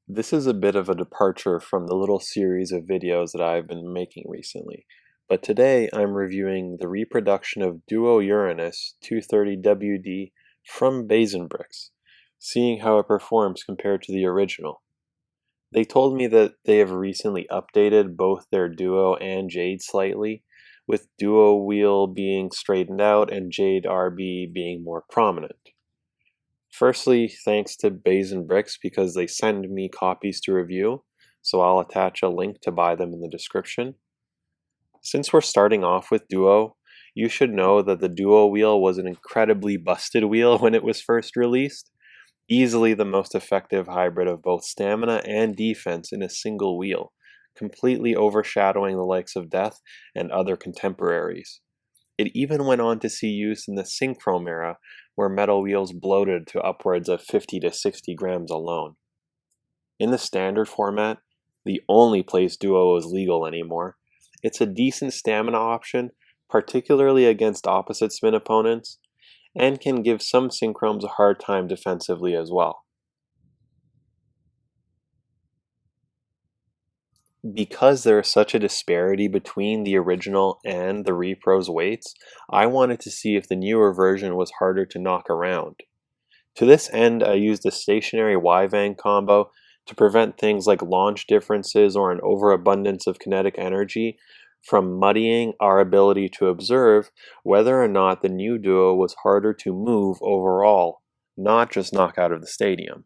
This is a bit of a departure from the little series of videos that I've been making recently, but today I'm reviewing the reproduction of Duo Uranus 230WD from BeysAndBricks, seeing how it performs compared to the original. They told me that they have recently updated both their Duo and Jade slightly, with Duo wheel being straightened out and Jade RB being more prominent. Firstly, thanks to BeysAndBricks because they send me copies to review, so I'll attach a link to buy them in the description. Since we're starting off with Duo, you should know that the Duo wheel was an incredibly busted wheel when it was first released, easily the most effective hybrid of both stamina and defense in a single wheel, completely overshadowing the likes of Death and other contemporaries. It even went on to see use in the Synchrome era, where metal wheels bloated to upwards of 50 to 60 grams alone. In the standard format, the only place Duo is legal anymore, it's a decent stamina option, particularly against opposite spin opponents, and can give some Synchromes a hard time defensively as well. Because there's such a disparity between the original and the Repro's weights, I wanted to see if the newer version was harder to knock around. To this end, I used a stationary Y-Vang combo to prevent things like launch differences or an overabundance of kinetic energy from muddying our ability to observe whether or not the new Duo was harder to move overall, not just knock out of the stadium.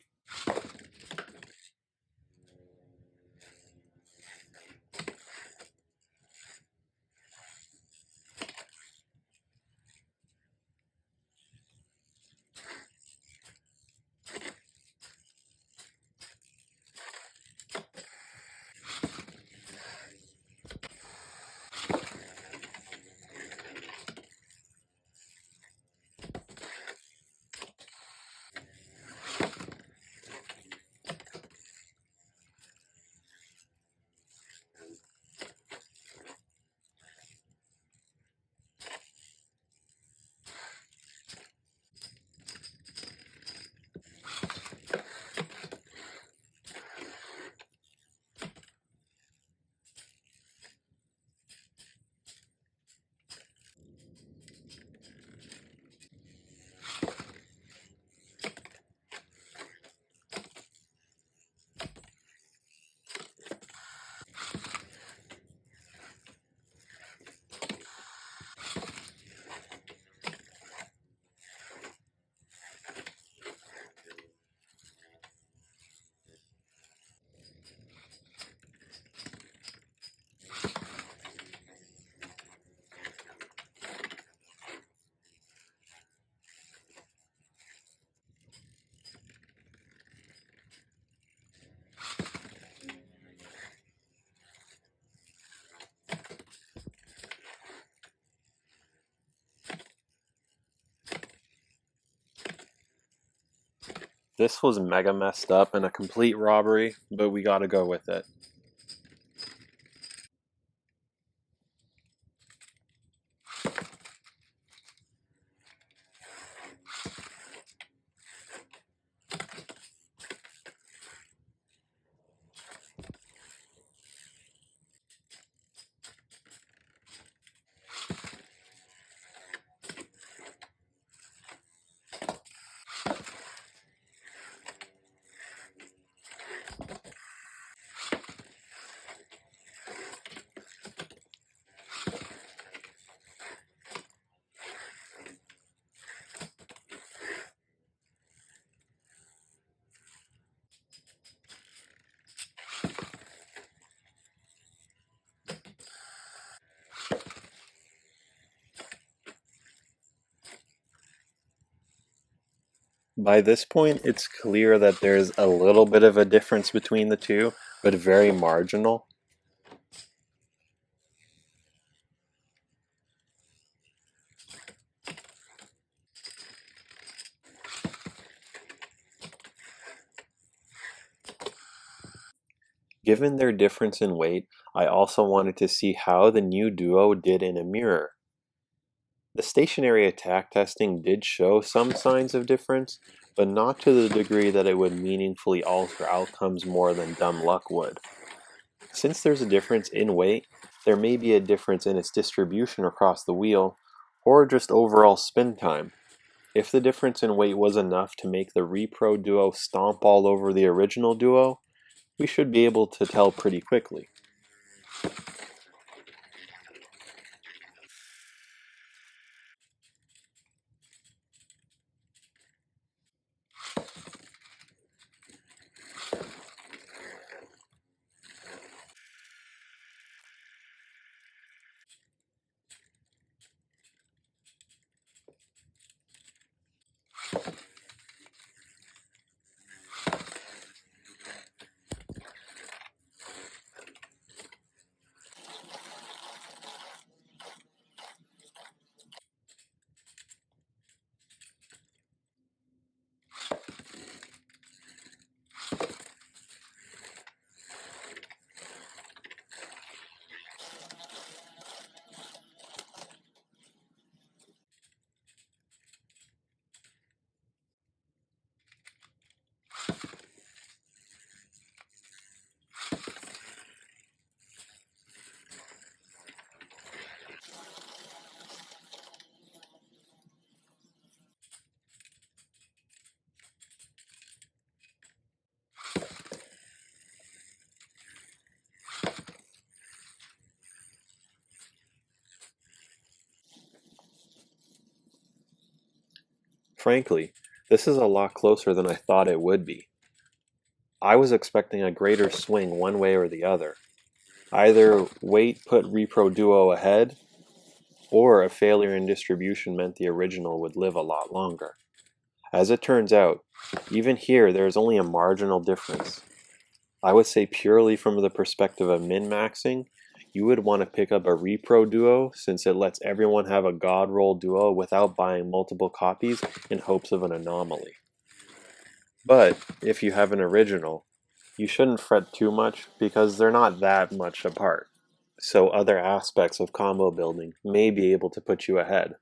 This was mega messed up and a complete robbery, but we gotta go with it. By this point, it's clear that there's a little bit of a difference between the two, but very marginal. Given their difference in weight, I also wanted to see how the new Duo did in a mirror. The stationary attack testing did show some signs of difference, but not to the degree that it would meaningfully alter outcomes more than dumb luck would. Since there's a difference in weight, there may be a difference in its distribution across the wheel, or just overall spin time. If the difference in weight was enough to make the REPRO Duo stomp all over the original Duo, we should be able to tell pretty quickly. Frankly, this is a lot closer than I thought it would be. I was expecting a greater swing one way or the other. Either weight put REPRO Duo ahead, or a failure in distribution meant the original would live a lot longer. As it turns out, even here there is only a marginal difference. I would say purely from the perspective of min-maxing, you would want to pick up a REPRO Duo since it lets everyone have a God roll Duo without buying multiple copies in hopes of an anomaly. But if you have an original, you shouldn't fret too much because they're not that much apart. So other aspects of combo building may be able to put you ahead.